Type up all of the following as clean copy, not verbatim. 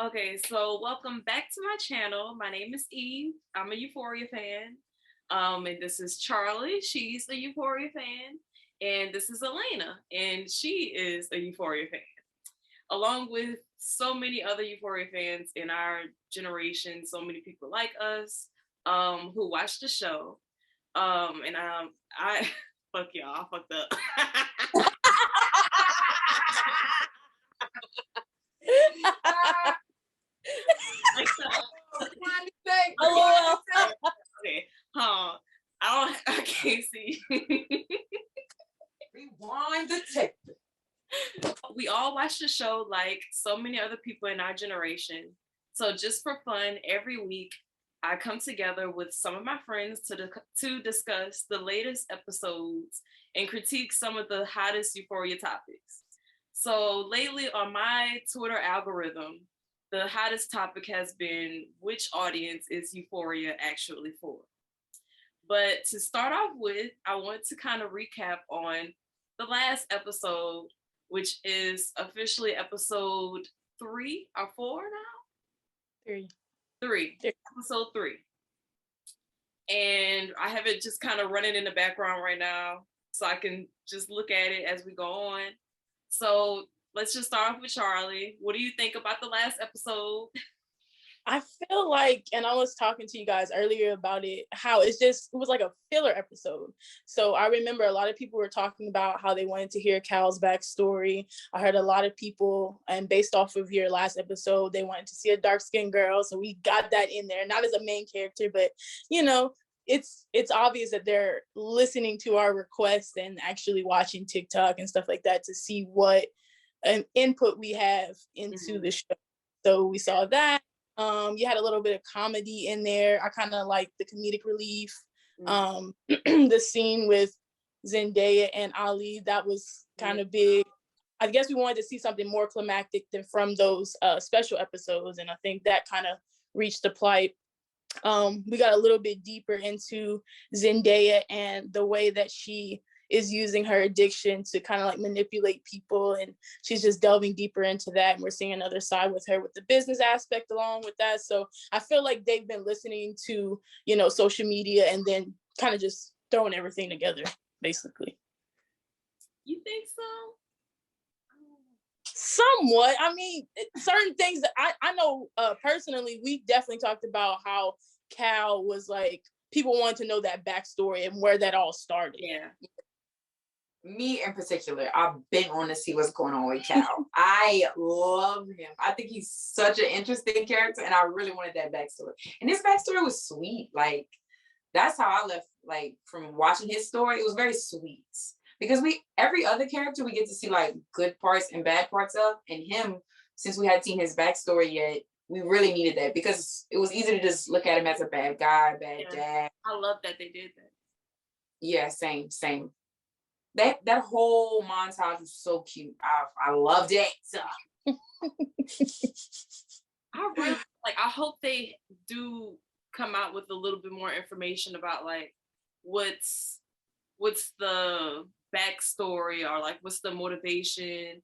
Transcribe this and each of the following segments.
Okay, so welcome back to my channel. My name is Eve. I'm a Euphoria fan. And this is Charlie. She's a Euphoria fan. And this is Elena, and she is a Euphoria fan. Along with so many other Euphoria fans in our generation, so many people like us who watch the show. I fuck y'all, I fucked up. Okay, I can't see. Rewind the tape. We all watch the show like so many other people in our generation. So just for fun, every week I come together with some of my friends to discuss the latest episodes and critique some of the hottest Euphoria topics. So lately on my Twitter algorithm, the hottest topic has been which audience is Euphoria actually for? But to start off with, I want to kind of recap on the last episode, which is officially episode 3 or 4 now? Three. Episode 3. And I have it just kind of running in the background right now so I can just look at it as we go on. So let's just start off with Charlie. What do you think about the last episode? I feel like, and I was talking to you guys earlier about it, how it was like a filler episode. So I remember a lot of people were talking about how they wanted to hear Cal's backstory. I heard a lot of people, and based off of your last episode, they wanted to see a dark-skinned girl. So we got that in there, not as a main character, but it's obvious that they're listening to our requests and actually watching TikTok and stuff like that to see what an input we have into the show. So we saw that. You had a little bit of comedy in there. I kind of like the comedic relief. The scene with Zendaya and Ali, that was kind of big. I guess we wanted to see something more climactic than from those special episodes, and I think that kind of reached the plight. We got a little bit deeper into Zendaya and the way that she is using her addiction to kind of like manipulate people, and she's just delving deeper into that, and we're seeing another side with her with the business aspect along with that. So I feel like they've been listening to social media and then kind of just throwing everything together, basically. You think so? Somewhat. I mean, certain things that I know personally, we definitely talked about how Cal was like, people wanted to know that backstory and where that all started. Yeah. Me in particular, I've been on to see what's going on with Cal. I love him. I think he's such an interesting character, and I really wanted that backstory. And his backstory was sweet. Like, that's how I left, like, from watching his story. It was very sweet. Because every other character, we get to see, like, good parts and bad parts of. And him, since we hadn't seen his backstory yet, we really needed that. Because it was easy to just look at him as a bad guy, bad dad. I love that they did that. Yeah, same. That whole montage was so cute. I loved it. I hope they do come out with a little bit more information about like what's the backstory, or like what's the motivation,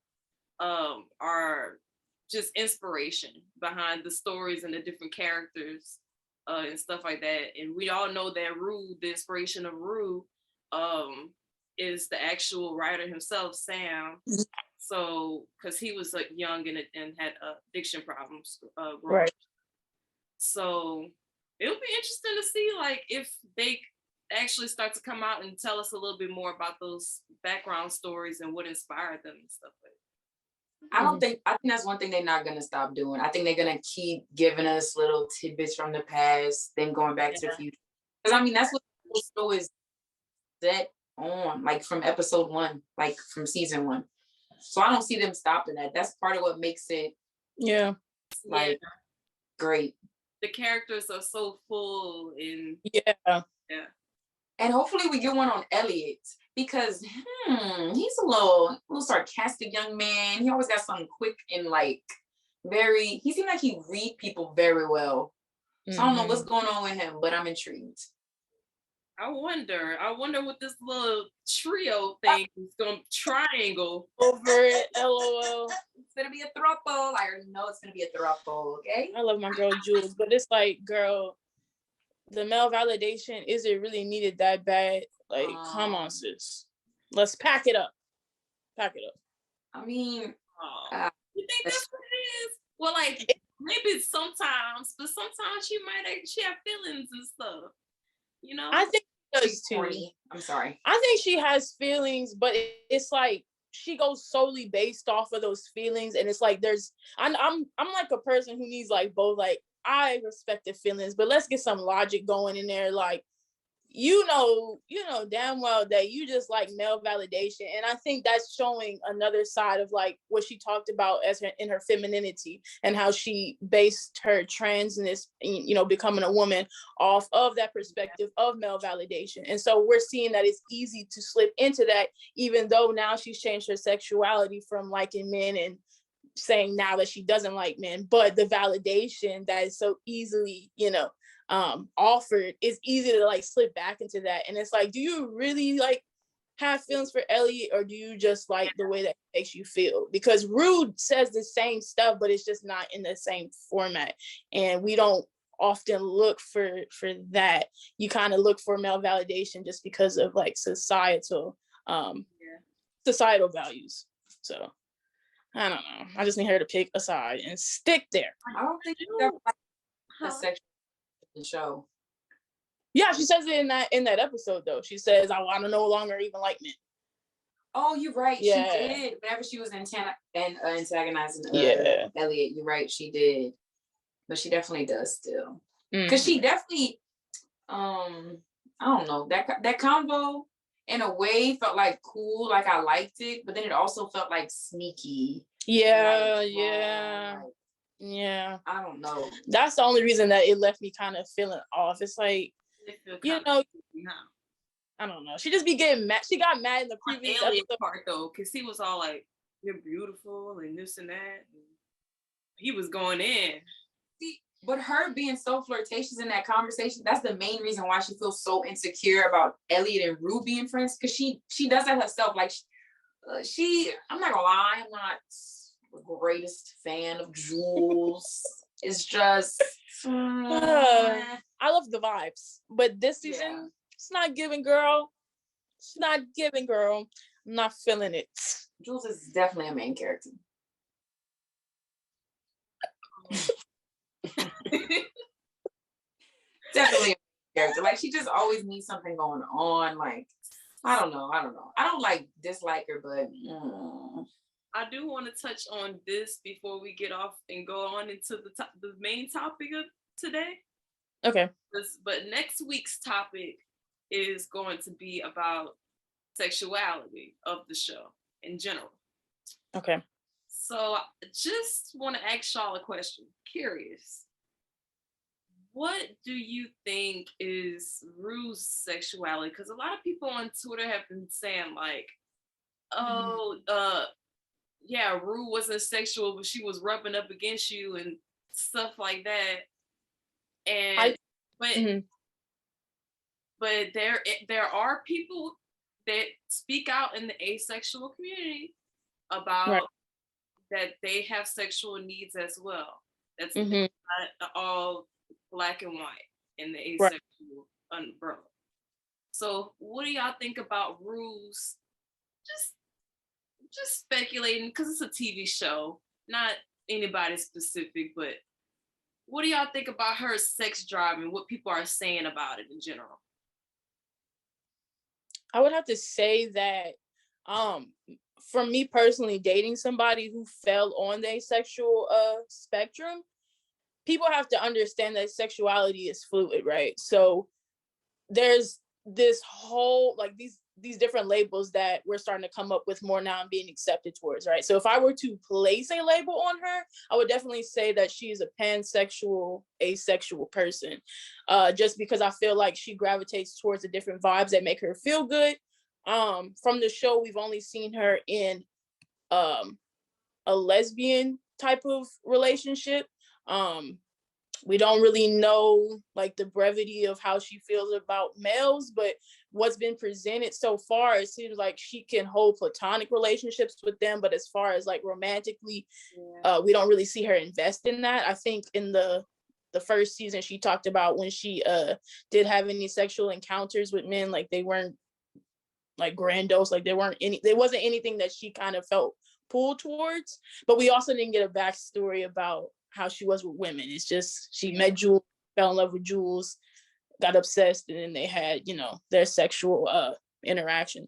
or just inspiration behind the stories and the different characters and stuff like that. And we all know that Rue, the inspiration of Rue, is the actual writer himself, Sam. So, because he was like young and had addiction problems growing up. So it'll be interesting to see like if they actually start to come out and tell us a little bit more about those background stories and what inspired them and stuff like that. I think that's one thing they're not gonna stop doing. I think they're gonna keep giving us little tidbits from the past, then going back to the future. Because I mean, that's what the show is set on, like from episode 1, like from season 1. So I don't see them stopping that. That's part of what makes it great. The characters are so full and and hopefully we get one on Elliot, because he's a little sarcastic young man. He always got something quick and like he seemed like he read people very well. So I don't know what's going on with him, but I'm intrigued. I wonder what this little trio thing is going to triangle. Over it, LOL. It's gonna be a throuple. I already know it's gonna be a throuple. Okay. I love my girl Jules, but it's like, girl, the male validation, is it really needed that bad? Like, come on, sis. Let's pack it up. Pack it up. I mean, you think that's what it is? Well, like maybe sometimes, but sometimes she have feelings and stuff. You know? I think she does she's too. corny. I'm sorry. I think she has feelings, but it's like she goes solely based off of those feelings, and it's like I'm like a person who needs like both. Like, I respect the feelings, but let's get some logic going in there. Like, you know damn well that you just like male validation, and I think that's showing another side of like what she talked about as in her femininity, and how she based her transness, becoming a woman off of that perspective of male validation. And so we're seeing that it's easy to slip into that, even though now she's changed her sexuality from liking men and saying now that she doesn't like men, but the validation that is so easily offered, is easy to like slip back into that. And it's like, do you really like have feelings for Elliot, or do you just like the way that it makes you feel? Because Rude says the same stuff, but it's just not in the same format, and we don't often look for that. You kind of look for male validation just because of like societal values. So I don't know. I just need her to pick a side and stick there. I don't think she's ever like a sexual show. Yeah, she says it in that episode though. She says, "I want to no longer even like men." Oh, you're right. Yeah. She did. Whenever she was antagonizing Yeah. Elliot, you're right. She did, but she definitely does still. Because she definitely, I don't know, that combo in a way felt like cool, like I liked it, but then it also felt like sneaky. Yeah, like, yeah. like, Yeah. I don't know. That's the only reason that it left me kind of feeling off. It's like, I don't know. She just be getting mad. She got mad in the previous episode part though, because he was all like, "You're beautiful" and this and that. And he was going in. See, but her being so flirtatious in that conversation, that's the main reason why she feels so insecure about Elliot and Rue being friends, because she does that herself. Like I'm not gonna lie, I'm not the greatest fan of Jules. It's just I love the vibes, but this season it's not giving, girl. It's not giving, girl. I'm not feeling it. Jules is definitely a main character. Definitely a character. Like, she just always needs something going on. Like, I don't know. I don't like dislike her, but I do want to touch on this before we get off and go on into the main topic of today. Okay. But next week's topic is going to be about sexuality of the show in general. Okay. So I just want to ask y'all a question. Curious. What do you think is Rue's sexuality? Because a lot of people on Twitter have been saying like, Rue wasn't sexual, but she was rubbing up against you and stuff like that. And but there are people that speak out in the asexual community about that they have sexual needs as well. That's not all black and white in the asexual umbrella. So what do y'all think about Rue's just speculating, because it's a TV show, not anybody specific, but what do y'all think about her sex drive and what people are saying about it in general? I would have to say that for me personally, dating somebody who fell on the asexual spectrum, people have to understand that sexuality is fluid, right? So there's this whole like these different labels that we're starting to come up with more now and being accepted towards, right? So if I were to place a label on her, I would definitely say that she is a pansexual, asexual person, just because I feel like she gravitates towards the different vibes that make her feel good. From the show, we've only seen her in a lesbian type of relationship. we don't really know like the brevity of how she feels about males, but what's been presented so far, it seems like she can hold platonic relationships with them, but as far as like romantically, we don't really see her invest in that. I think in the first season she talked about when she did have any sexual encounters with men, like they weren't like grandiose, like there wasn't anything that she kind of felt pulled towards. But we also didn't get a backstory about how she was with women. It's just she met Jules, fell in love with Jules, got obsessed, and then they had, you know, their sexual interaction.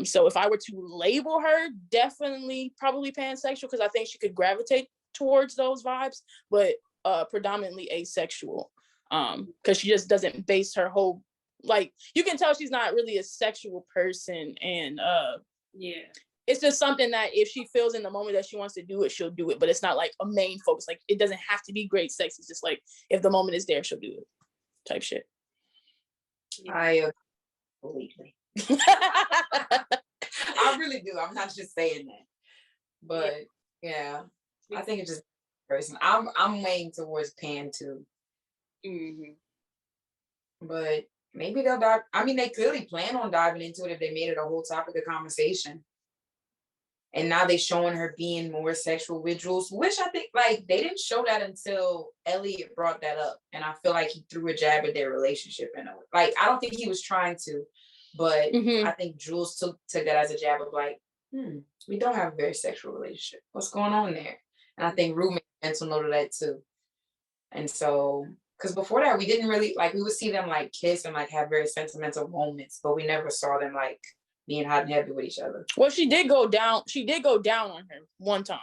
So if I were to label her, definitely probably pansexual, because I think she could gravitate towards those vibes, but predominantly asexual, because she just doesn't base her whole, like, you can tell she's not really a sexual person, and it's just something that if she feels in the moment that she wants to do it, she'll do it, but it's not like a main focus. Like, it doesn't have to be great sex. It's just like, if the moment is there, she'll do it type shit. I completely. I really do. I'm not just saying that, but yeah, I think it's just person. I'm weighing towards pan too. But maybe they'll dive. I mean, they clearly plan on diving into it if they made it a whole topic of conversation. And now they showing her being more sexual with Jules, which I think like they didn't show that until Elliot brought that up, and I feel like he threw a jab at their relationship. And like I don't think he was trying to, but I think Jules took that as a jab of like, we don't have a very sexual relationship. What's going on there? And I think Rue made mental note of that too. And so, because before that, we didn't really like, we would see them like kiss and like have very sentimental moments, but we never saw them like being hot and heavy with each other. Well, she did go down on her one time,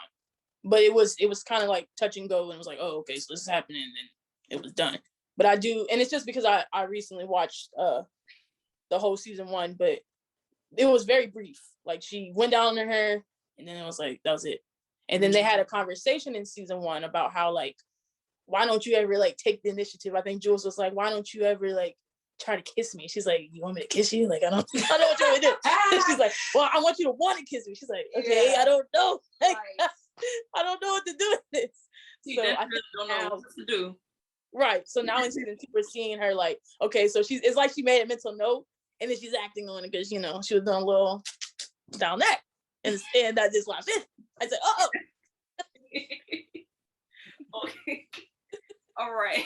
but it was kind of like touch and go, and it was like, oh, okay, so this is happening, and it was done. But I do, and it's just because I recently watched the whole season 1, but it was very brief. Like, she went down on her, and then it was like, that was it. And then they had a conversation in season 1 about how, like, why don't you ever like take the initiative? I think Jules was like, why don't you ever like try to kiss me? She's like, you want me to kiss you? Like, I don't know what you want to do. And she's like, well, I want you to want to kiss me. She's like, okay, I don't know. Like, I don't know what to do with this. So I don't know what to do. Right. So now in season 2, we're seeing her like, okay, so it's like she made a mental note, and then she's acting on it because, you know, she was doing a little down that. And I just laughed in. I said, oh. Okay. All right.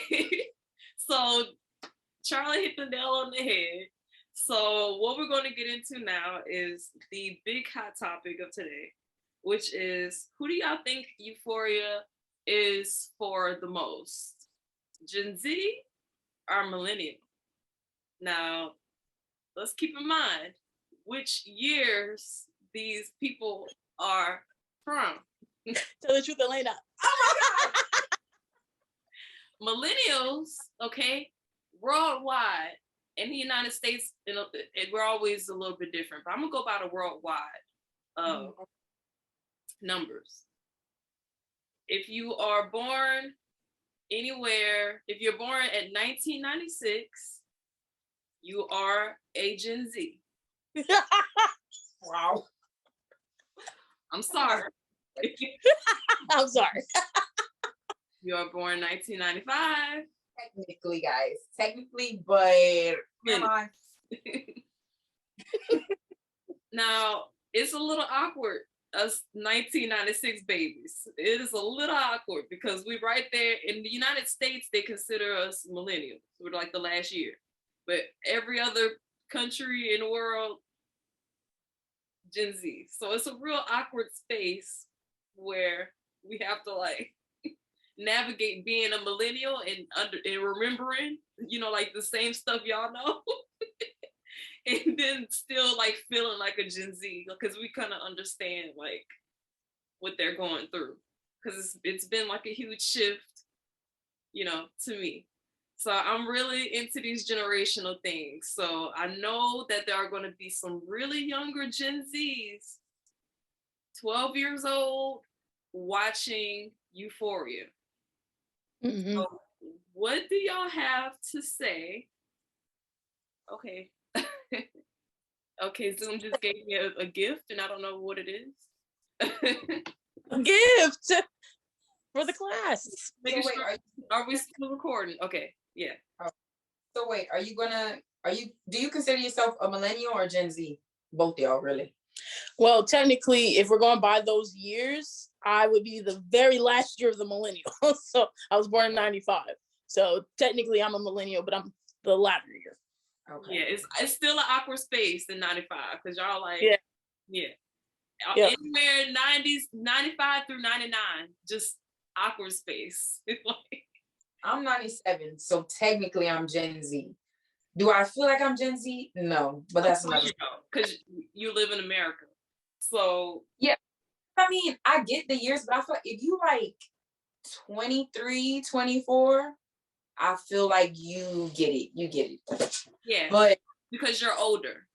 So Charlie hit the nail on the head. So what we're going to get into now is the big hot topic of today, which is, who do y'all think Euphoria is for the most? Gen Z or Millennial? Now, let's keep in mind which years these people are from. Tell the truth, Elena. Oh my God. Millennials, okay, worldwide, in the United States, you know, we're always a little bit different, but I'm gonna go by the worldwide numbers. If you are born anywhere, if you're born at 1996, you are a Gen Z. Wow. I'm sorry. I'm sorry. You are born 1995. Technically, guys. Technically, but come on. Now, it's a little awkward, us 1996 babies. It is a little awkward because we're right there. In the United States, they consider us millennials. We're like the last year. But every other country in the world, Gen Z. So it's a real awkward space where we have to like navigate being a millennial and remembering, you know, like the same stuff y'all know. And then still like feeling like a Gen Z because we kind of understand like what they're going through, because it's been like a huge shift, you know, to me. So I'm really into these generational things. So I know that there are going to be some really younger Gen Zs, 12 years old, watching Euphoria. So what do y'all have to say? Okay. Okay, Zoom just gave me a gift and I don't know what it is. A gift. for the class. Making So wait, sure, are we still recording? Okay, yeah. So wait, do you consider yourself a millennial or Gen Z? Both y'all, really. Well, technically, if we're going by those years, I would be the very last year of the millennial. So I was born in 95. So technically I'm a millennial, but I'm the latter year. Okay. Yeah, it's still an awkward space in 95 because y'all like, Yeah. yeah. Yep. Anywhere 90s, 95 through 99, just awkward space. Like, I'm 97, so technically I'm Gen Z. Do I feel like I'm Gen Z? No, but that's another. Because you live in America. So Yeah, I mean, I get the years, but I feel like if you like 23, 24, I feel like you get it. You get it. yeah, But because you're older.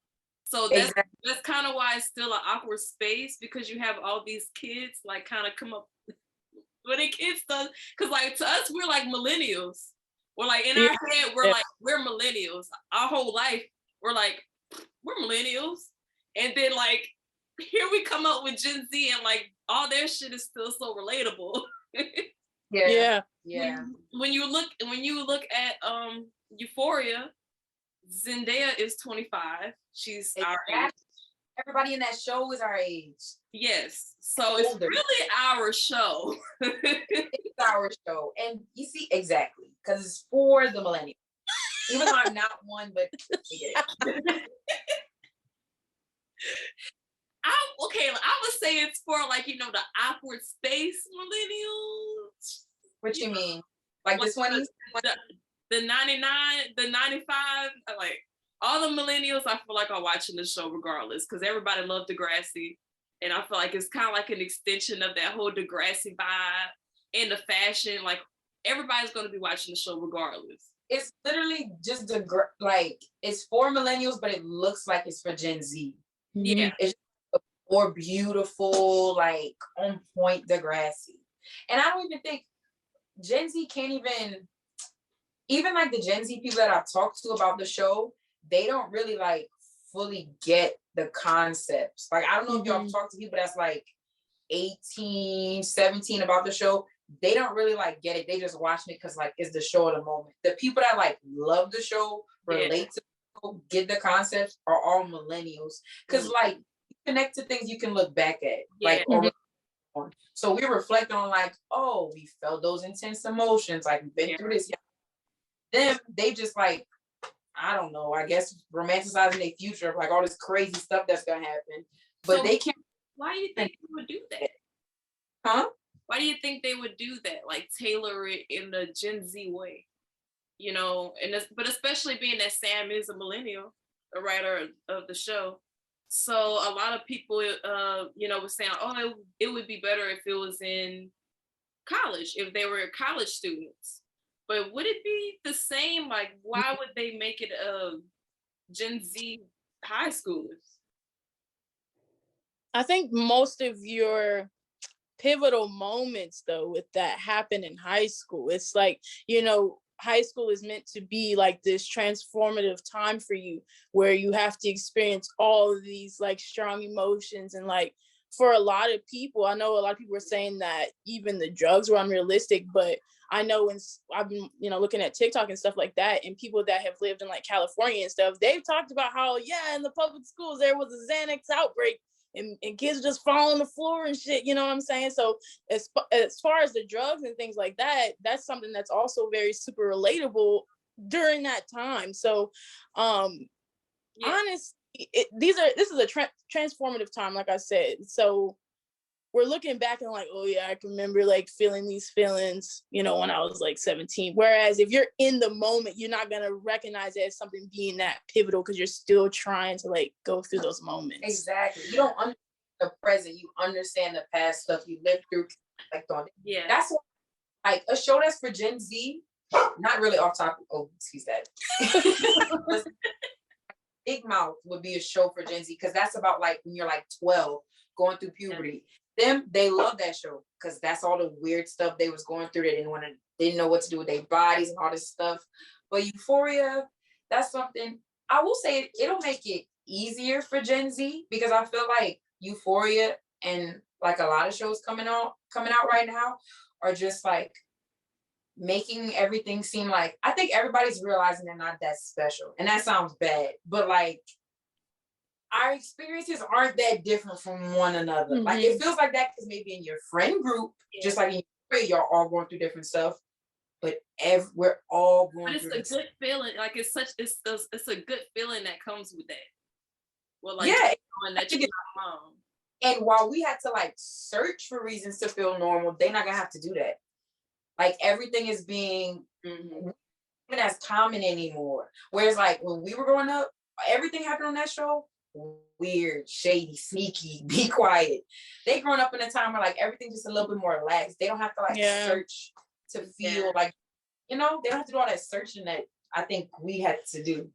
So that's exactly. that's kind of why it's still an awkward space, because you have all these kids like kind of come up with their kids stuff. Because like to us, we're like millennials. We're like in our head, we're like, we're millennials. Our whole life, we're like, we're millennials. And then like here we come up with Gen Z and like all their shit is still so relatable. Yeah. When you look at Euphoria, Zendaya is 25. She's our age. Everybody in that show is our age. Yes. So it's really our show. It's our show. And you see, exactly, because it's for the millennials. Even though I'm not one, but I would say it's for like, you know, the awkward space millennials. What you mean? Like the 20s? The 99, the 95, like all the millennials I feel like are watching the show regardless, because everybody loved Degrassi. And I feel like it's kind of like an extension of that whole Degrassi vibe and the fashion. Like everybody's going to be watching the show regardless. It's literally just like it's for millennials, but it looks like it's for Gen Z. Yeah. It's just more beautiful, like on point Degrassi. And I don't even think Gen Z can't even like the Gen Z people that I've talked to about the show, they don't really like fully get the concepts. Like, I don't know if y'all talk to people that's like 18, 17 about the show. They don't really like get it. They just watching it because like it's the show of the moment. The people that like love the show, relate to the show, get the concepts are all millennials. Because like you connect to things you can look back at. Like so we reflect on like, oh, we felt those intense emotions, like we've been through this. Them, they just like, I don't know, I guess romanticizing their future, like all this crazy stuff that's gonna happen. But so they can't. Why do you think they would do that? Huh? Why do you think they would do that? Like tailor it in the Gen Z way, you know? But especially being that Sam is a millennial, the writer of the show. So a lot of people, you know, were saying, oh, it would be better if it was in college, if they were college students. But would it be the same? Like, why would they make it Gen Z high schoolers? I think most of your pivotal moments, though, with that happen in high school. It's like, you know, high school is meant to be like this transformative time for you where you have to experience all of these like strong emotions. And like for a lot of people, I know a lot of people were saying that even the drugs were unrealistic, but I know when I've been, you know, looking at TikTok and stuff like that, and people that have lived in like California and stuff, they've talked about how, yeah, in the public schools, there was a Xanax outbreak and kids just fall on the floor and shit, you know what I'm saying? So as far as the drugs and things like that, that's something that's also very super relatable during that time. So honestly, this is a transformative time, like I said. So we're looking back and like, oh yeah, I can remember like feeling these feelings, you know, when I was like 17. Whereas if you're in the moment, you're not gonna recognize it as something being that pivotal because you're still trying to like go through those moments. Exactly. You don't understand the present. You understand the past stuff you lived through. Like on it. Yeah. That's what, like a show that's for Gen Z. Not really off topic. Oh, excuse that. Big Mouth would be a show for Gen Z because that's about like when you're like 12 going through puberty. They love that show because that's all the weird stuff they was going through. They didn't know what to do with their bodies and all this stuff. But Euphoria, that's something I will say it'll make it easier for Gen Z because I feel like Euphoria and like a lot of shows coming coming out right now are just like making everything seem like, I think everybody's realizing they're not that special. And that sounds bad, but like our experiences aren't that different from one another. Like it feels like that because maybe in your friend group, just like in your you're all going through different stuff, but we're all going but through it's a good feeling. Like it's a good feeling that comes with that. Well, like yeah, knowing that you're not alone. and while we had to like search for reasons to feel normal, they're not gonna have to do that. Like everything is being even as common anymore. Whereas like when we were growing up, everything happened on that show. Weird, shady, sneaky, be quiet. They grown up in a time where like everything's just a little bit more relaxed. They don't have to like search to feel like, you know, they don't have to do all that searching that I think we had to do.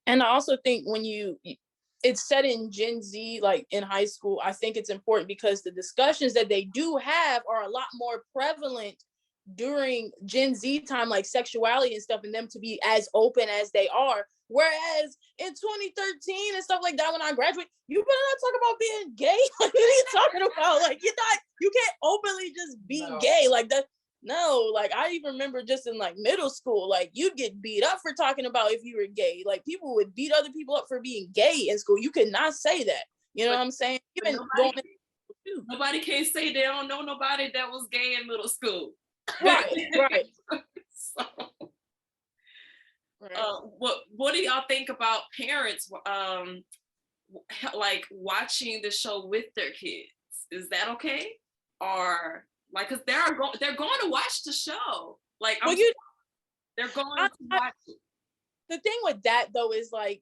And I also think when it's set in Gen Z, like in high school, I think it's important because the discussions that they do have are a lot more prevalent during Gen Z time, like sexuality and stuff, and them to be as open as they are. Whereas in 2013 and stuff like that, when I graduated, you better not talk about being gay. Like, what are you talking about? Like, you can't openly just be gay like that. No, like I even remember just in like middle school, like you'd get beat up for talking about if you were gay. Like people would beat other people up for being gay in school. You could not say that. You know what I'm saying? Even nobody can say they don't know nobody that was gay in middle school. Right. So, what do y'all think about parents like watching the show with their kids? Is that okay? Or like, cause they're going to watch the show. Like, they're going to watch it. The thing with that though is like,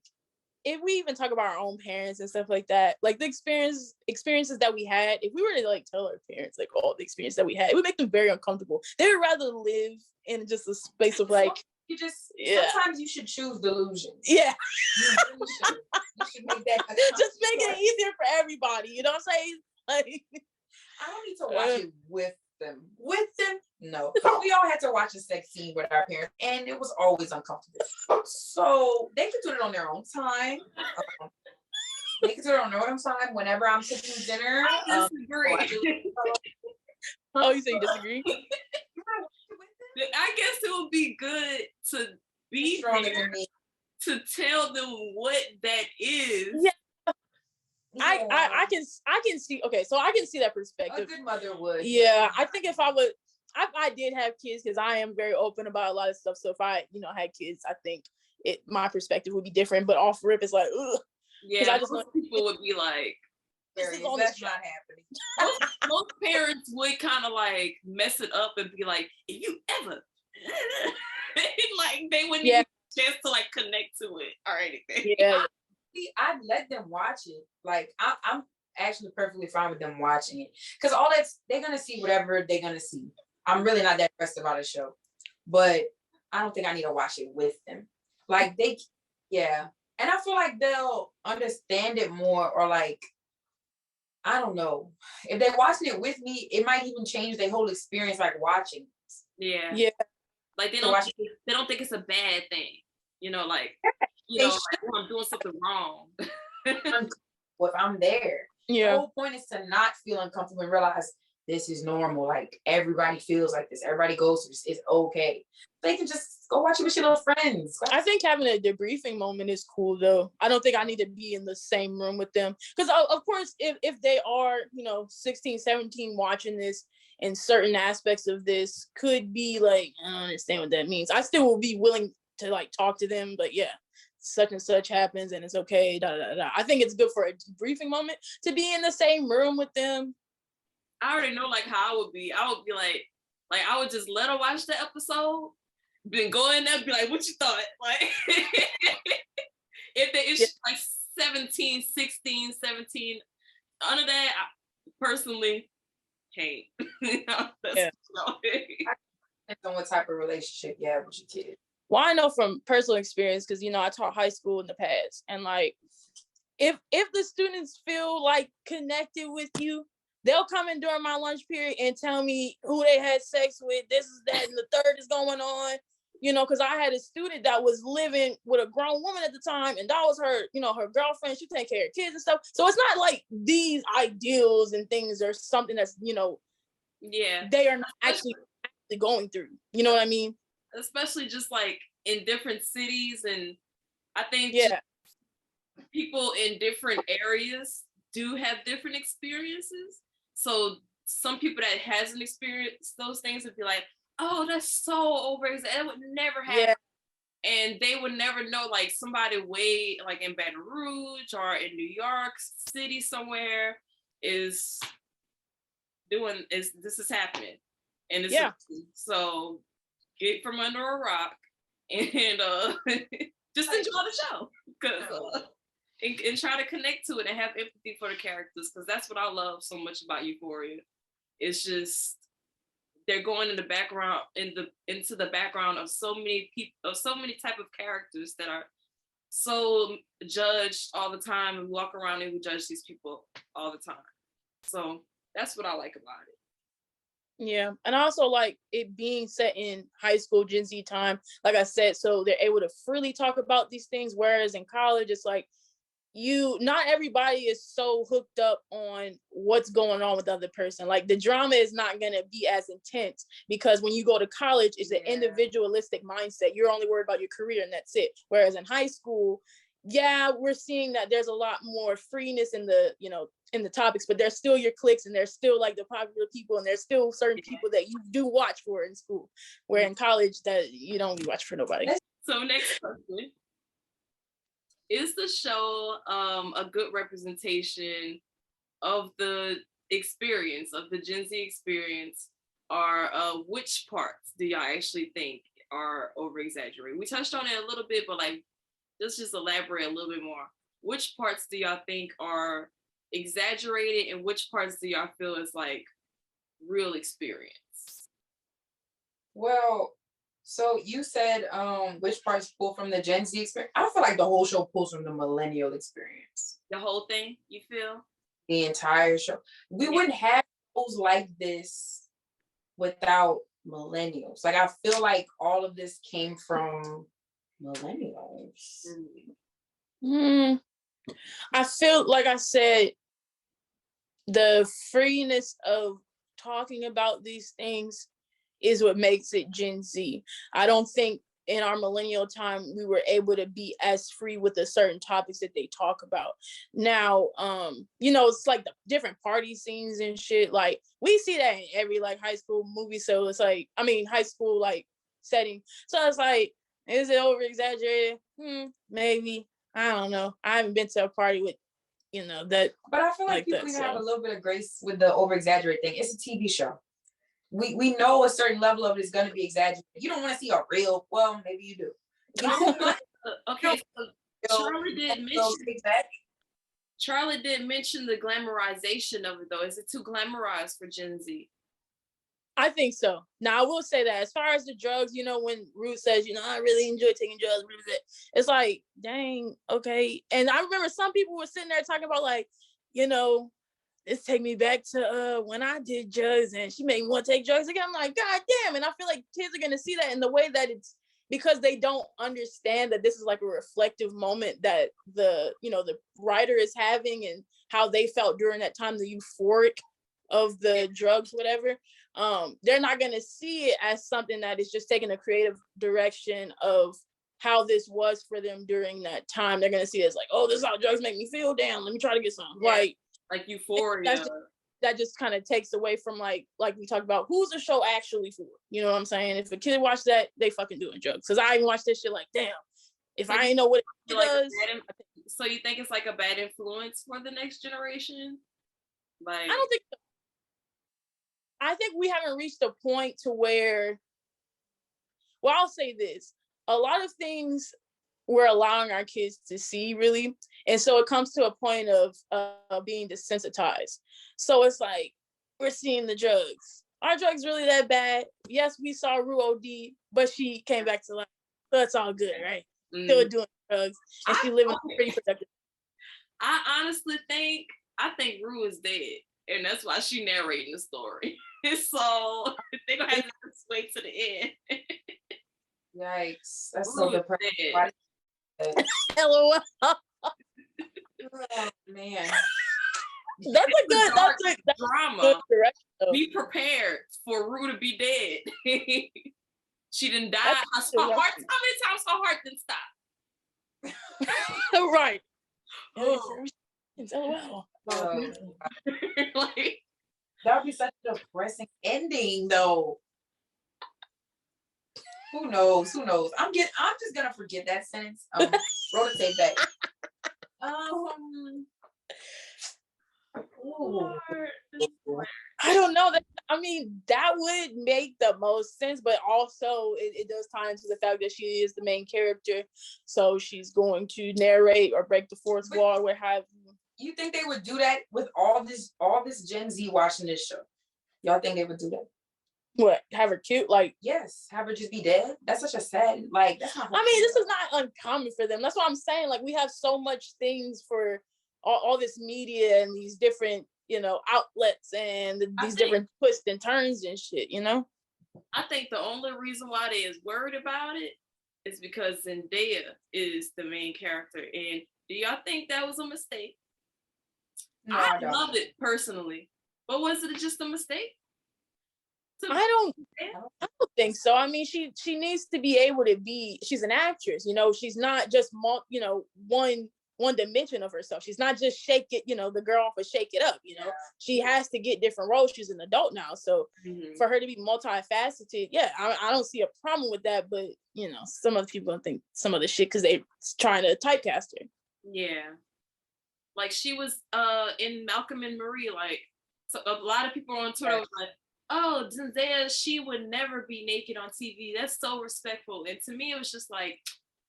if we even talk about our own parents and stuff like that, like the experiences that we had, if we were to like tell our parents like all the experience that we had, it would make them very uncomfortable. They would rather live in just a space of like, sometimes you should choose delusions. Yeah. You really should. You should make that just make it easier for everybody. You know what I'm saying? Like, I don't need to watch it with them. With them? No. We all had to watch a sex scene with our parents, and it was always uncomfortable. So they can do it on their own time. They can do it on their own time whenever I'm cooking dinner. I disagree. Oh, you say you disagree? I guess it would be good to be there to tell them what that is. Yeah. I can see. Okay, so I can see that perspective. A good mother would. Yeah, I think if I did have kids, because I am very open about a lot of stuff. So if I, had kids, I think my perspective would be different. But off rip, it's like, ugh. Yeah, I just people would be like, that's not happening. Most parents would kind of like mess it up and be like, if you ever, like they wouldn't even have a chance to like connect to it or anything. Yeah. I'd let them watch it. Like I'm actually perfectly fine with them watching it because they're gonna see whatever they're gonna see. I'm really not that pressed about a show, but I don't think I need to watch it with them. Like and I feel like they'll understand it more, or like I don't know, if they're watching it with me, it might even change their whole experience, like watching. Yeah. Like they don't think it's a bad thing, like. Like, I'm doing something wrong. If I'm there, the whole point is to not feel uncomfortable and realize this is normal. Like everybody feels like this. Everybody goes through this. It's okay. They can just go watch it with your little friends. I think having a debriefing moment is cool though. I don't think I need to be in the same room with them. Because of course, if they are, 16, 17 watching this, and certain aspects of this could be like, I don't understand what that means. I still will be willing to like talk to them, but yeah, such and such happens and it's okay. I think it's good for a briefing moment to be in the same room with them. I already know like how I would be. I would be like I would just let her watch the episode, then go in there and be like, what you thought? Like if it's like 17, 16, 17, under that, I personally can't. Depends on what type of relationship you have with your kid. Well, I know from personal experience, because I taught high school in the past, and like if the students feel like connected with you, they'll come in during my lunch period and tell me who they had sex with, this is that, and the third is going on, because I had a student that was living with a grown woman at the time, and that was her, her girlfriend. She take care of kids and stuff. So it's not like these ideals and things are something that's, Yeah. they are not actually going through. You know what I mean? Especially just like in different cities, and I think people in different areas do have different experiences. So some people that hasn't experienced those things would be like, oh, that's so over. It would never happen. And they would never know, like, somebody way like in Baton Rouge or in New York City somewhere is this is happening. And it's so get from under a rock and just enjoy the show. And try to connect to it and have empathy for the characters, because that's what I love so much about Euphoria. It's just they're going in the background into the background of so many people, of so many type of characters that are so judged all the time, and walk around and we judge these people all the time. So that's what I like about it. Yeah, and I also like it being set in high school, Gen Z time, like I said, so they're able to freely talk about these things, whereas in college it's like not everybody is so hooked up on what's going on with the other person. Like the drama is not going to be as intense, because when you go to college, it's an individualistic mindset. You're only worried about your career and that's it. Whereas in high school, we're seeing that there's a lot more freeness in the, in the topics, but there's still your cliques and there's still like the popular people, and there's still certain people that you do watch for in school, where in college that you don't really watch for nobody. So next question. Is the show a good representation of the experience, of the Gen Z experience, or which parts do y'all actually think are over-exaggerated? We touched on it a little bit, but like, let's just elaborate a little bit more. Which parts do y'all think are exaggerated, and which parts do y'all feel is like real experience? Well, so you said which parts pull from the Gen Z experience? I feel like the whole show pulls from the Millennial experience. The whole thing, you feel? The entire show. We wouldn't have shows like this without Millennials. Like I feel like all of this came from Millennials. I feel like I said, the freeness of talking about these things is what makes it Gen Z. I don't think in our millennial time we were able to be as free with the certain topics that they talk about. Now, it's like the different party scenes and shit. Like we see that in every like high school movie. So it's like, high school like setting. So it's like, is it over exaggerated? Maybe. I don't know. I haven't been to a party with, that. But I feel like people have a little bit of grace with the over exaggerate thing. It's a TV show. We know a certain level of it is going to be exaggerated. You don't want to see a real, well, maybe you do. Okay, so Charlie did mention the glamorization of it, though. Is it too glamorized for Gen Z? I think so. Now, I will say that as far as the drugs, when Ruth says, I really enjoy taking drugs, it's like, dang, okay. And I remember some people were sitting there talking about like, this take me back to when I did drugs and she made me want to take drugs again. I'm like, God damn. And I feel like kids are going to see that in the way that it's, because they don't understand that this is like a reflective moment that the writer is having, and how they felt during that time, the euphoric of the drugs, whatever. They're not going to see it as something that is just taking a creative direction of how this was for them during that time. They're going to see it as like, oh, this is how drugs make me feel. Damn, let me try to get some. Yeah. Like Euphoria. That just kind of takes away from like we talked about, who's the show actually for? You know what I'm saying? If a kid watch that, they fucking doing drugs. Because I even watch this shit like, damn, if I ain't know what it does. So you think it's like a bad influence for the next generation? Like, I don't think so. I think we haven't reached a point to where, well, I'll say this. A lot of things we're allowing our kids to see, really. And so it comes to a point of being desensitized. So it's like, we're seeing the drugs. Are drugs really that bad? Yes, we saw Rue OD, but she came back to life. So it's all good, right? Still doing drugs. And she living pretty productive. I honestly think Rue is dead. And that's why she narrating the story. So they're going to have to wait to the end. Yikes. That's so depressing. LOL. Oh, man. That's a good drama. Good direction, be prepared for Rue to be dead. She didn't die. How many times her heart didn't stop? Right. Oh. LOL. Like, that would be such a depressing ending, though. Who knows? I'm just gonna forget that sentence. Roll the tape back. I don't know. I mean, that would make the most sense, but also it does tie into the fact that she is the main character, so she's going to narrate or break the fourth wall, or what have you. You think they would do that with all this Gen Z watching this show? Y'all think they would do that? What, have her cute? Like, yes, have her just be dead. That's such a sad, like, that's not. I mean, this is not uncommon for them. That's what I'm saying. Like, we have so much things for all this media and these different, outlets and these different twists and turns and shit, I think the only reason why they is worried about it is because Zendaya is the main character. And do y'all think that was a mistake? No, I loved it personally, but was it just a mistake? I don't think so. I mean, she needs to be able to be. She's an actress, She's not just one dimension of herself. She's not just shake it, the girl off of Shake It Up. She has to get different roles. She's an adult now, so for her to be multifaceted, I don't see a problem with that. But some other people don't think some of the shit because they're trying to typecast her. Yeah, like she was in Malcolm and Marie. Like, so a lot of people on Twitter was like, oh, Zendaya, she would never be naked on TV. That's so respectful. And to me, it was just like,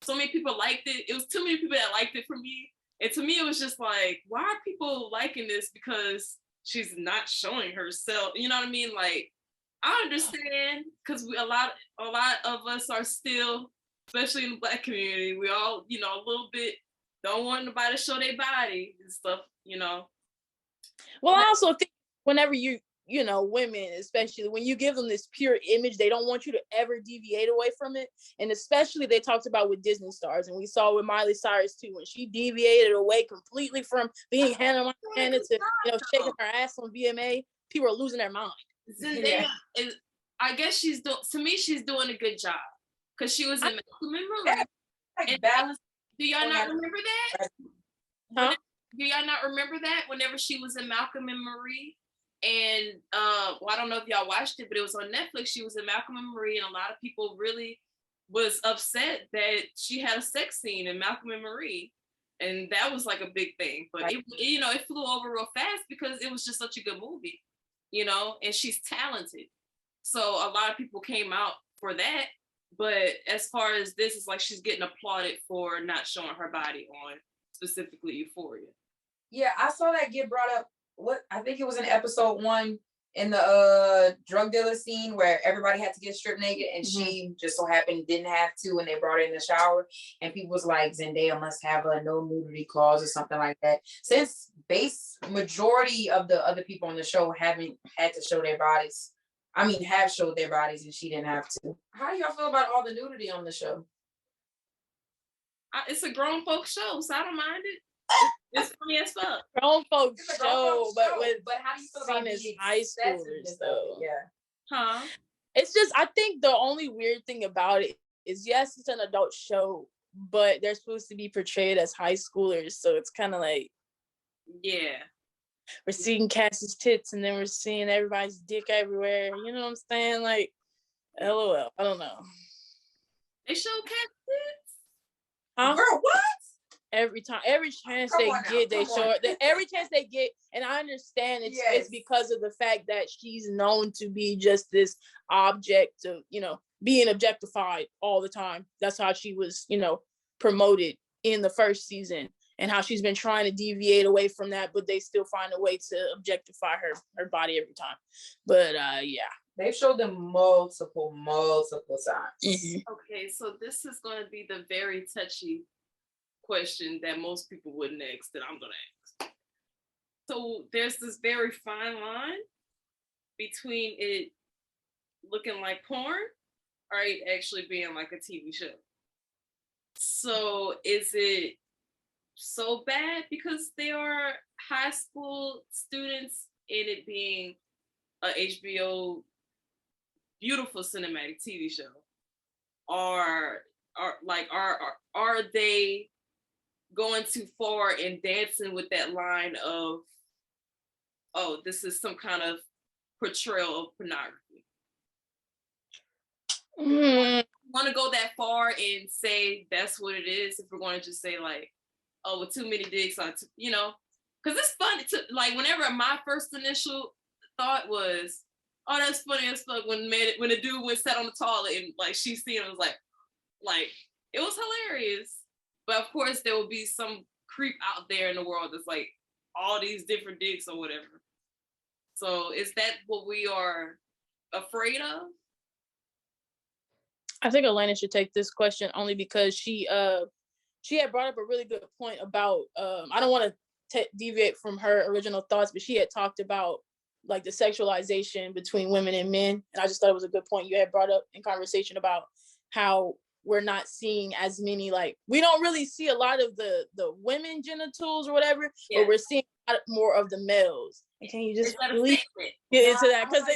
so many people liked it. It was too many people that liked it for me. And to me, it was just like, why are people liking this? Because she's not showing herself. You know what I mean? Like, I understand because a lot of us are still, especially in the Black community, we all, a little bit don't want nobody to show their body and stuff, Well, I also think whenever women, especially when you give them this pure image, they don't want you to ever deviate away from it. And especially they talked about with Disney stars, and we saw with Miley Cyrus too, when she deviated away completely from being Hannah Montana to shaking her ass on VMA, people are losing their mind. Zendaya is, I guess she's doing a good job because she was in Malcolm and Marie. Do y'all not remember that? Huh? Do y'all not remember that whenever she was in Malcolm and Marie? And I don't know if y'all watched it, but it was on Netflix. She was in Malcolm and Marie, and a lot of people really was upset that she had a sex scene in Malcolm and Marie, and that was like a big thing. But it flew over real fast because it was just such a good movie, and she's talented. So a lot of people came out for that. But as far as this, it's like she's getting applauded for not showing her body on specifically Euphoria. Yeah, I saw that get brought up. I think it was in episode 1 in the drug dealer scene where everybody had to get stripped naked and she just so happened didn't have to, and they brought her in the shower, and people was like, Zendaya must have a no nudity clause or something like that. Since majority of the other people on the show haven't had to show their bodies. I mean, have showed their bodies and she didn't have to. How do y'all feel about all the nudity on the show? It's a grown folks show, so I don't mind it. It's funny as fuck. Grown folks show, but how do you feel about these high schoolers though? Yeah. Huh? It's just, I think the only weird thing about it is, yes, it's an adult show, but they're supposed to be portrayed as high schoolers, so it's kind of like, yeah, we're seeing Cassie's tits and then we're seeing everybody's dick everywhere. You know what I'm saying? Like, LOL. I don't know. They show Cassie's tits? Huh? Girl, what? Every chance they get, they show it. Every chance they get, and I understand it's because of the fact that she's known to be just this object of, being objectified all the time. That's how she was, promoted in the first season, and how she's been trying to deviate away from that, but they still find a way to objectify her body every time. But yeah. They've showed them multiple times. Okay, so this is going to be the very touchy question that most people wouldn't ask that I'm going to ask. So there's this very fine line between it looking like porn or it actually being like a TV show. So is it so bad because they are high school students and it being a HBO beautiful cinematic TV show, are they going too far and dancing with that line of, oh, this is some kind of portrayal of pornography? Want to go that far and say that's what it is? If we're going to just say like, oh, with too many dicks, you know, because it's funny to like. Whenever my first initial thought was, oh, that's funny as fuck when the dude went sat on the toilet and like she seen it, was like it was hilarious. But of course, there will be some creep out there in the world that's like all these different dicks or whatever. So is that what we are afraid of? I think Alana should take this question only because she had brought up a really good point about I don't want to deviate from her original thoughts, but she had talked about like the sexualization between women and men, and I just thought it was a good point you had brought up in conversation about how we're not seeing as many, like we don't really see a lot of the women genitals or whatever, but we're seeing a lot more of the males. And can you just please get into that? Because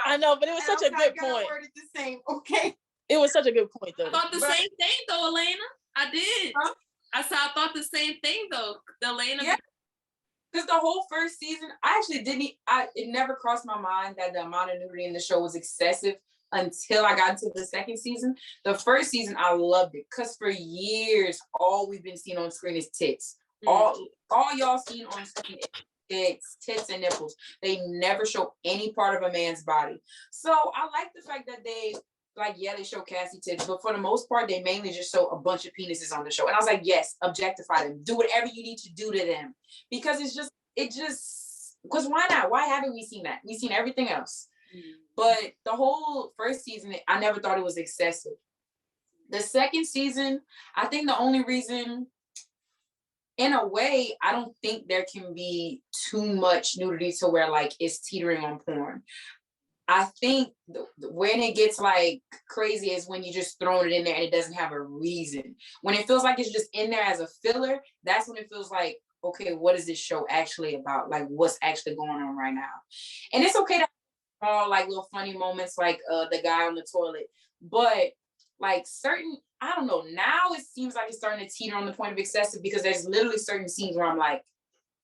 I know, but it was such a good point. The same, okay. It was such a good point, though. I thought the same thing, though, Elena. I did. Huh? I said I thought the same thing, though. Elena. Yeah. Because the whole first season, I actually didn't. It never crossed my mind that the amount of nudity in the show was excessive until I got into the second season. The first season, I loved it because for years, all we've been seeing on screen is tits. Mm-hmm. All y'all seen on screen is tits and nipples. They never show any part of a man's body. So I like the fact that they. Like, yeah, they show Cassie tits, but for the most part, they mainly just show a bunch of penises on the show. And I was like, yes, objectify them. Do whatever you need to do to them. Because because why not? Why haven't we seen that? We've seen everything else. Mm-hmm. But the whole first season, I never thought it was excessive. The second season, I think the only reason, in a way, I don't think there can be too much nudity to where, like, it's teetering on porn. I think when it gets like crazy is when you just throwing it in there and it doesn't have a reason. When it feels like it's just in there as a filler, that's when it feels like, okay, what is this show actually about? Like, what's actually going on right now? And it's okay to have like little funny moments like the guy on the toilet. But like certain, I don't know, now it seems like it's starting to teeter on the point of excessive because there's literally certain scenes where I'm like,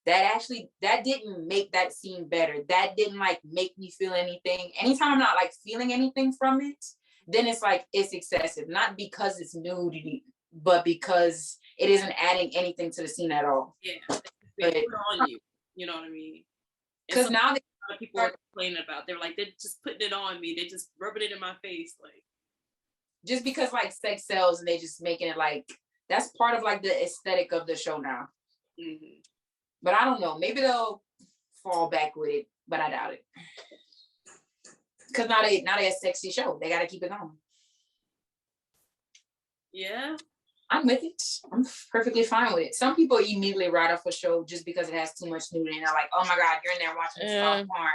that didn't make that scene better. That didn't like make me feel anything. Anytime I'm not like feeling anything from it, then it's like it's excessive. Not because it's nudity, but because it isn't adding anything to the scene at all. Yeah, they put it on you. You know what I mean? Because now a lot of people are complaining about. They're like, they're just putting it on me. They're just rubbing it in my face, like just because like sex sells, and they just making it like that's part of like the aesthetic of the show now. Mm-hmm. But I don't know. Maybe they'll fall back with it, but I doubt it. Because now they a sexy show. They got to keep it going. Yeah. I'm with it. I'm perfectly fine with it. Some people immediately write off a show just because it has too much nudity. And they're like, oh my God, you're in there watching soft porn.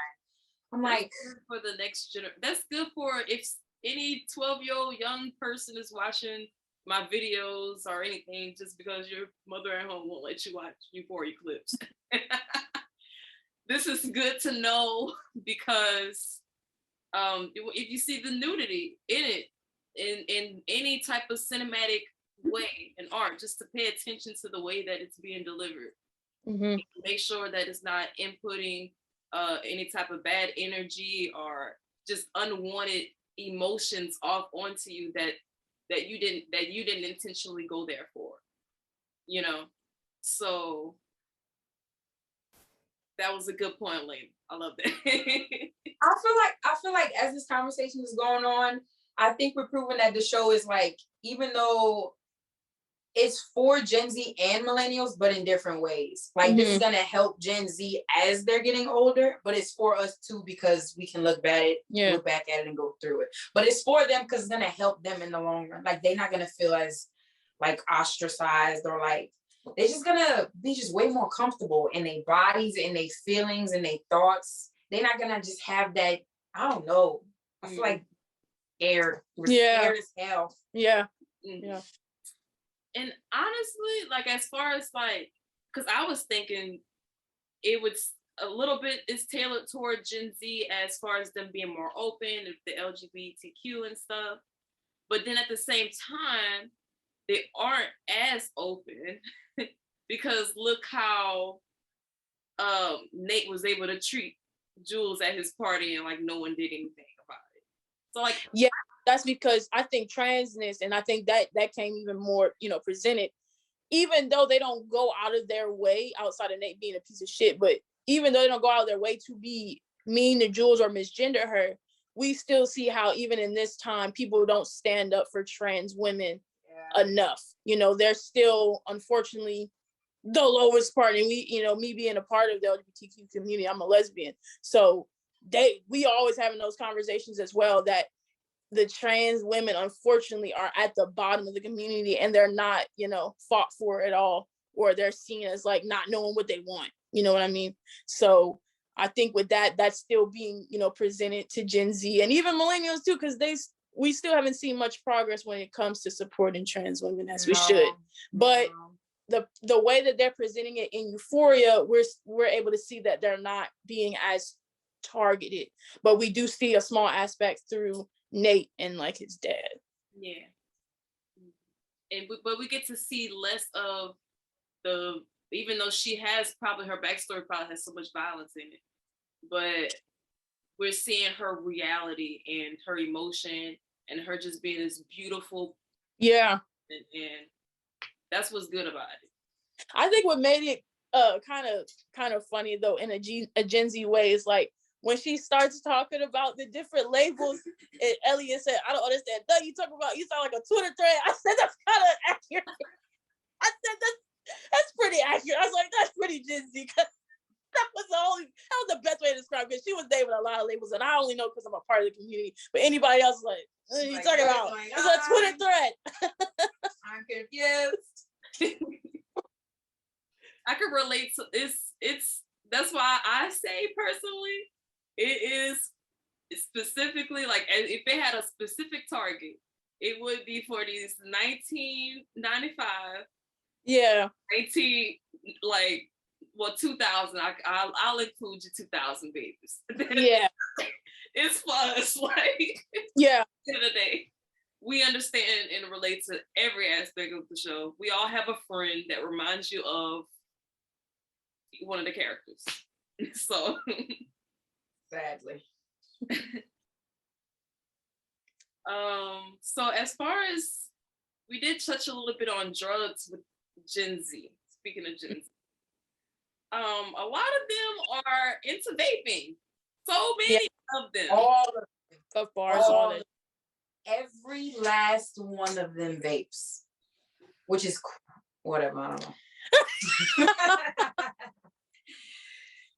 I'm like. For the next generation. That's good for if any 12-year-old young person is watching my videos or anything just because your mother at home won't let you watch Euphoria clips. This is good to know because if you see the nudity in it, in any type of cinematic way in art, just to pay attention to the way that it's being delivered. Mm-hmm. Make sure that it's not inputting any type of bad energy or just unwanted emotions off onto you that you didn't intentionally go there for, you know. So that was a good point, Lane. I love that. I feel like as this conversation is going on, I think we're proving that the show is like, even though it's for Gen Z and millennials, but in different ways. Like this is gonna help Gen Z as they're getting older, but it's for us too because we can look back at it and go through it. But it's for them because it's gonna help them in the long run. Like they're not gonna feel as like ostracized or like they're just gonna be just way more comfortable in their bodies, in their feelings, and their thoughts. They're not gonna just have that. I don't know. I feel like scared. We're scared as hell. Yeah. Yeah. And honestly, like as far as like, because I was thinking it would a little bit is tailored toward Gen Z as far as them being more open, the LGBTQ and stuff. But then at the same time, they aren't as open because look how Nate was able to treat Jules at his party and like no one did anything about it. So like, yeah, that's because I think transness, and I think that came even more, presented, even though they don't go out of their way outside of Nate being a piece of shit, but even though they don't go out of their way to be mean to Jules or misgender her, we still see how even in this time, people don't stand up for trans women enough. They're still, unfortunately, the lowest part. And me being a part of the LGBTQ community, I'm a lesbian. So we always having those conversations as well, that the trans women, unfortunately, are at the bottom of the community and they're not, fought for at all, or they're seen as like not knowing what they want. You know what I mean? So I think with that's still being, presented to Gen Z and even millennials too, because we still haven't seen much progress when it comes to supporting trans women as we should. But the way that they're presenting it in Euphoria, we're able to see that they're not being as targeted, but we do see a small aspect through Nate and like his dad. Yeah. But we get to see less of even though she has probably, her backstory probably has so much violence in it, but we're seeing her reality and her emotion and her just being this beautiful. Yeah. And that's what's good about it. I think what made it kind of funny though in a Gen Z way is like when she starts talking about the different labels, and Elliot said, "I don't understand. No, you sound like a Twitter thread." I said, "That's kind of accurate." I said, that's pretty accurate. I was like, "That's pretty Gen Z." That was the best way to describe it. She was naming a lot of labels, and I only know because I'm a part of the community. But anybody else is like, what are you talking about? It's a Twitter thread. I'm confused. I could relate to it's that's why I say personally, it is specifically like if they had a specific target, it would be for these 1995, yeah, 19 like 2000. I'll include your 2000 babies. Yeah, it's fun. It's like yeah. At the end of the day, we understand and relate to every aspect of the show. We all have a friend that reminds you of one of the characters. So sadly. So as far as we did touch a little bit on drugs with Gen Z. Speaking of Gen Z, a lot of them are into vaping. So many of them. All of them. Of bars on it. Every last one of them vapes, which is whatever. I don't know.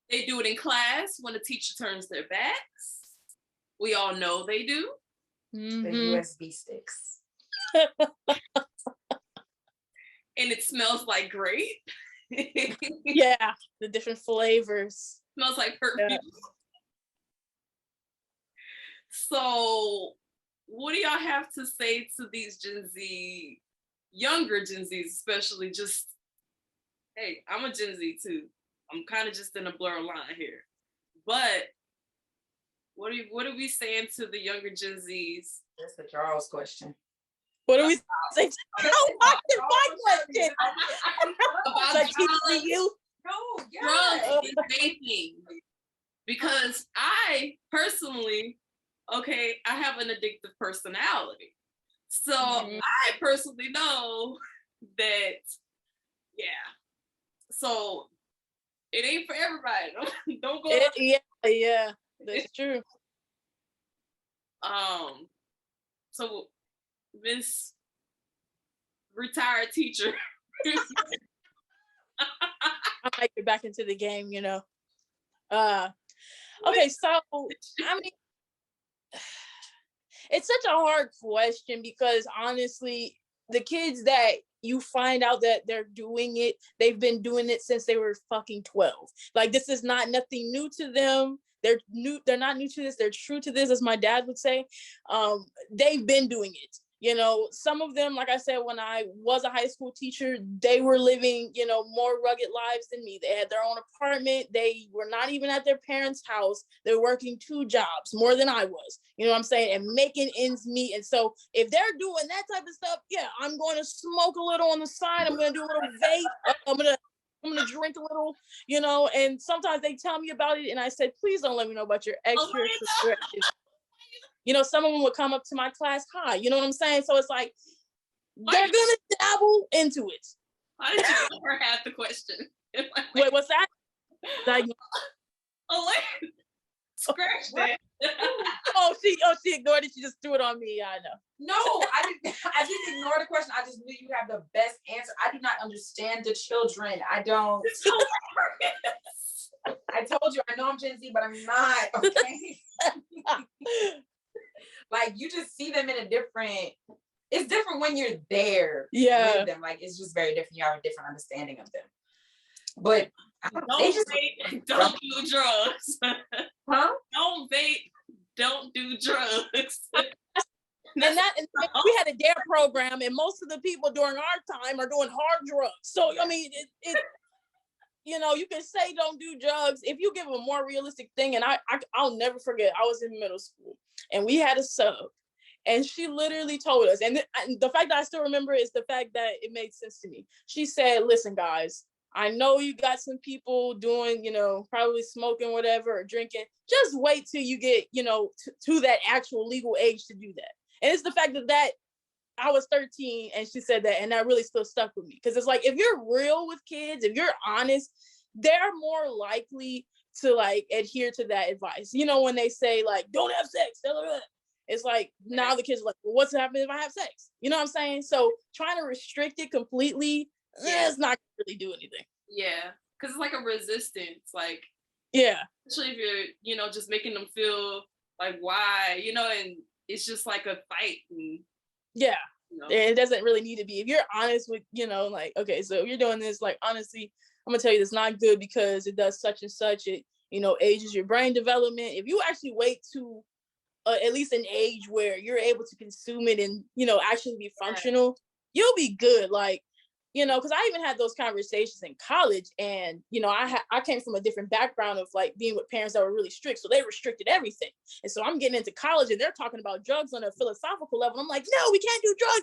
They do it in class when the teacher turns their backs. We all know they do. Mm-hmm. The USB sticks. And it smells like grape. Yeah, the different flavors. Smells like perfume. Yeah. So, what do y'all have to say to these Gen Z, younger Gen Zs, especially? Just, hey, I'm a Gen Z too. I'm kind of just in a blur line here. But what are we saying to the younger Gen Zs? That's the Charles question. What are we saying? Oh, my question. About teaching you? No, drugs and vaping. Because I personally, I have an addictive personality. So I personally know that, so it ain't for everybody. Don't go. Yeah, that's true. So Miss retired teacher. I might get back into the game, Okay, so I mean, it's such a hard question because honestly, the kids that you find out that they're doing it, they've been doing it since they were fucking 12. Like, this is not nothing new to them. They're not new to this. They're true to this, as my dad would say. They've been doing it. You know, some of them, like I said, when I was a high school teacher, they were living, you know, more rugged lives than me. They had their own apartment. They were not even at their parents' house. They were working 2 jobs, more than I was, you know what I'm saying, and making ends meet. And so if they're doing that type of stuff, yeah, I'm going to smoke a little on the side. I'm going to do a little vape. I'm gonna drink a little, you know. And sometimes they tell me about it, and I said, please don't let me know about your extracurricular activities. You know, some of them would come up to my class high. You know what I'm saying? So it's like they're gonna dabble into it. Why did you never have the question? Wait, what's that? Oh wait, scratch that. Oh, she ignored it. She just threw it on me. Yeah, I know. No, I didn't ignore the question. I just knew you have the best answer. I do not understand the children. I don't. I told you, I know I'm Gen Z, but I'm not. Okay. Like, you just see them in a different. It's different when you're there. Yeah. With them. Like, it's just very different. You have a different understanding of them. But don't do drugs. Huh? Don't vape. Don't do drugs. And we had a DARE program, and most of the people during our time are doing hard drugs. So I mean, it you know, you can say don't do drugs if you give them a more realistic thing. And I'll never forget. I was in middle school, and we had a sub, and she literally told us, and the fact that I still remember is the fact that it made sense to me. She said, "Listen, guys, I know you got some people doing, you know, probably smoking whatever or drinking. Just wait till you get, you know, to that actual legal age to do that." And it's the fact that I was 13 and she said that, and that really still stuck with me. Because it's like, if you're real with kids, if you're honest, they're more likely to like adhere to that advice. You know, when they say like, don't have sex, it's like, now the kids are like, well, what's happening if I have sex? You know what I'm saying? So trying to restrict it completely, it's not gonna really do anything. Yeah, because it's like a resistance. Like, yeah, especially if you're, you know, just making them feel like, why, you know, and it's just like a fight. And, yeah, you know. It doesn't really need to be. If you're honest with, you know, like, okay, so if you're doing this, like, honestly, I'm gonna tell you, it's not good because it does such and such. It, you know, ages your brain development. If you actually wait to at least an age where you're able to consume it and, you know, actually be functional, you'll be good. Like, you know, because I even had those conversations in college, and, you know, I came from a different background of like being with parents that were really strict, so they restricted everything. And so I'm getting into college and they're talking about drugs on a philosophical level. I'm like, no, we can't do drugs.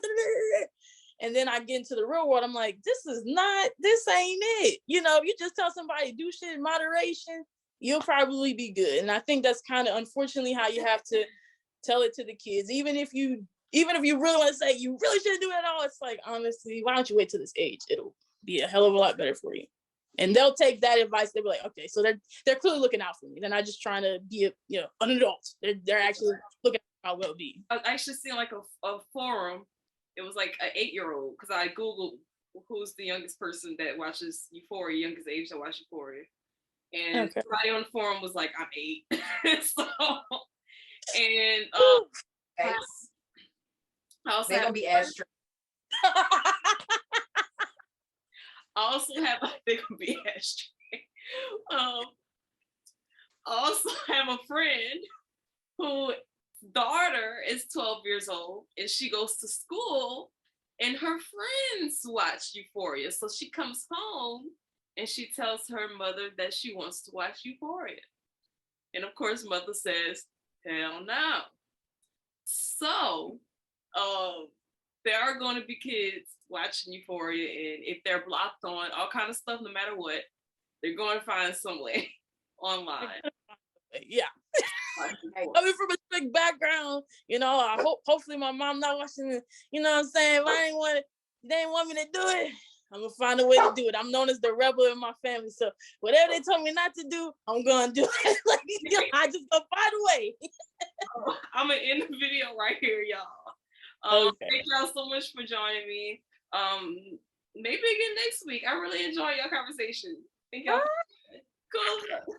And then I get into the real world. I'm like, this ain't it. You know, you just tell somebody do shit in moderation, you'll probably be good. And I think that's kind of unfortunately how you have to tell it to the kids. Even if you really want to say you really shouldn't do it at all, it's like, honestly, why don't you wait till this age? It'll be a hell of a lot better for you. And they'll take that advice. They'll be like, okay, so they're clearly looking out for me. They're not just trying to be an adult. They're actually looking at my well-being. I actually seen like a forum. It was like an 8-year-old, because I Googled who's the youngest person that watches Euphoria, youngest age that watches Euphoria. And everybody on the forum was like, I'm 8. So, and they're gonna be as strict. I also have they're gonna be as strict. I also have a friend whose daughter is 12 years old, and she goes to school, and her friends watch Euphoria. So she comes home and she tells her mother that she wants to watch Euphoria. And of course, mother says, hell no. So there are going to be kids watching Euphoria, and if they're blocked on all kind of stuff, no matter what, they're going to find some way online. Yeah. Coming from a strict background, you know, I hopefully my mom not watching it, you know what I'm saying? If they ain't want me to do it, I'm gonna find a way to do it. I'm known as the rebel in my family, so whatever they told me not to do, I'm gonna do it. Like, I just gonna find a way. I'm gonna end the video right here, y'all. Thank y'all so much for joining me. Maybe again next week. I really enjoy your conversation. Thank y'all. Cool.